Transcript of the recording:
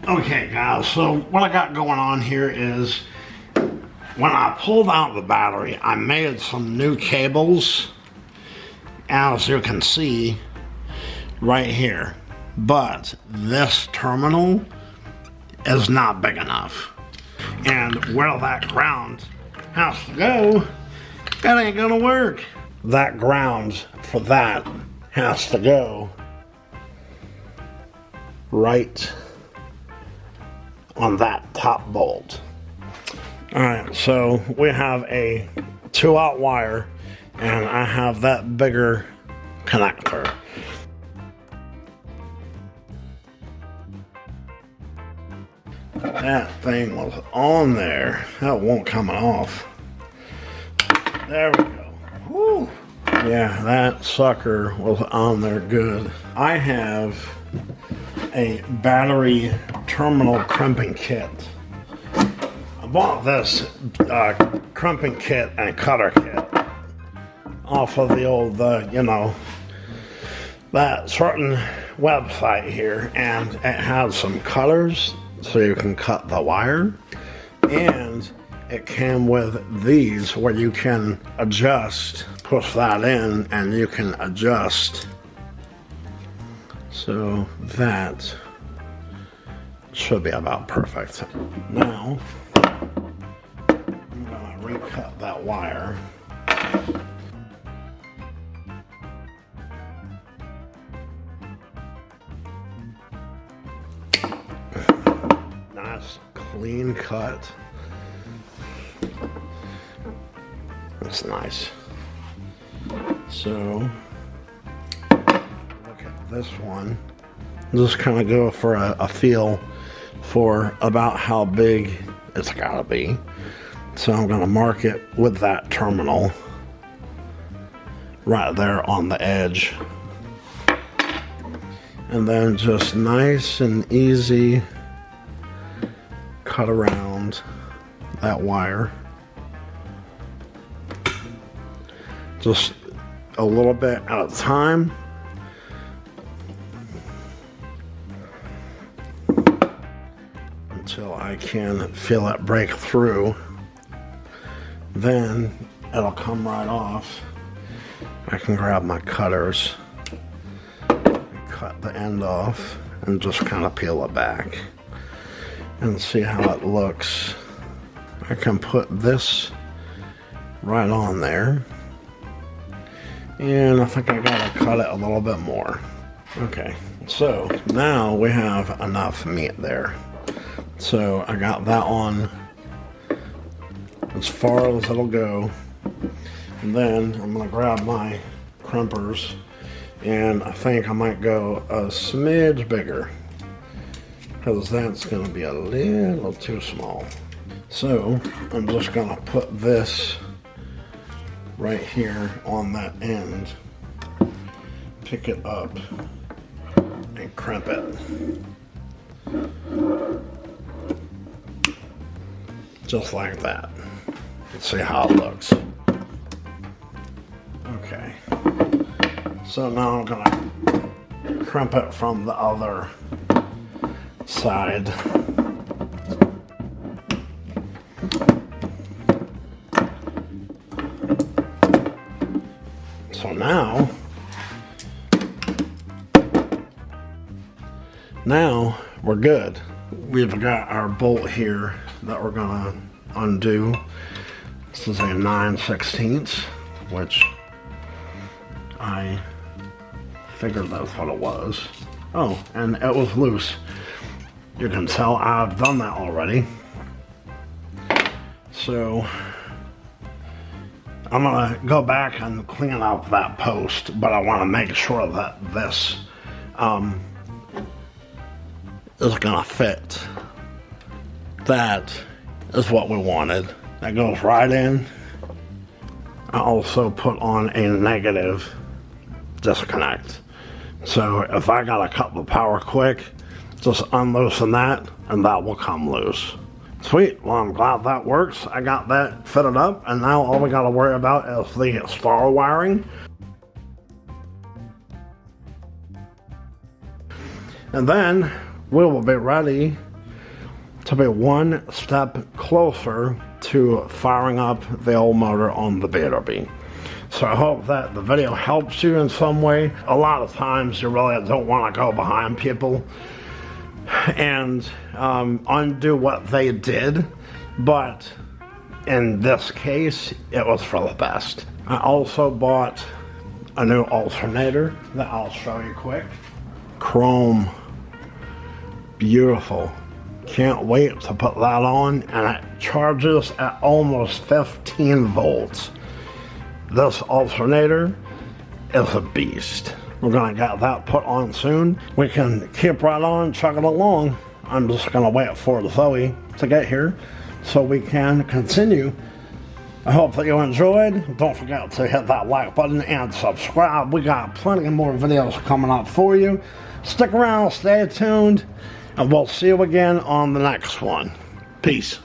Okay guys, so what I got going on here is when I pulled out the battery, I made some new cables, as you can see right here. But this terminal is not big enough. And where that ground has to go, that ain't gonna work. That ground for that has to go right on that top bolt. Alright, so we have a 2-out wire and I have that bigger connector. That thing was on there. That won't come off. There we go. Woo. Yeah, that sucker was on there good. I have a battery terminal crimping kit. I bought this crimping kit and cutter kit off of the old, you know, that certain website here, and it has some cutters so you can cut the wire, and it came with these where you can adjust, push that in and you can adjust. So that should be about perfect. Now I'm gonna recut that wire. Nice clean cut. That's nice. So look at this one. Just kind of go for a feel for about how big it's gotta be. So I'm gonna mark it with that terminal right there on the edge. And then just nice and easy cut around that wire. Just a little bit at a time. Until I can feel it break through. Then it'll come right off. I can grab my cutters and cut the end off and just kind of peel it back and see how it looks. I can put this right on there. And I think I gotta cut it a little bit more. Okay, so now we have enough meat there. So I got that on as far as it'll go. And then I'm gonna grab my crimpers and I think I might go a smidge bigger because that's gonna be a little too small. So I'm just gonna put this right here on that end, pick it up and crimp it. Just like that. Let's see how it looks. Okay. So now I'm gonna crimp it from the other side. So now we're good. We've got our bolt here that we're gonna undo. This is a 9/16, which I figured that's what it was. Oh, and it was loose. You can tell I've done that already. So I'm gonna go back and clean up that post, but I want to make sure that this is gonna fit. That is what we wanted. That goes right in. I also put on a negative disconnect. So if I gotta cut the power quick, just unloosen that and that will come loose. Sweet, well I'm glad that works. I got that fitted up and now all we gotta worry about is the star wiring. And then we will be ready to be one step closer to firing up the old motor on the BeaterBee. So I hope that the video helps you in some way. A lot of times you really don't want to go behind people and undo what they did, but in this case it was for the best. I also bought a new alternator that I'll show you quick. Chrome, beautiful. Can't wait to put that on, and it charges at almost 15 volts. This alternator is a beast. We're gonna get that put on soon. We can keep right on chugging along. I'm just gonna wait for Zoe to get here so we can continue. I hope that you enjoyed. Don't forget to hit that like button and subscribe. We got plenty more videos coming up for you. Stick around, stay tuned, and we'll see you again on the next one. Peace.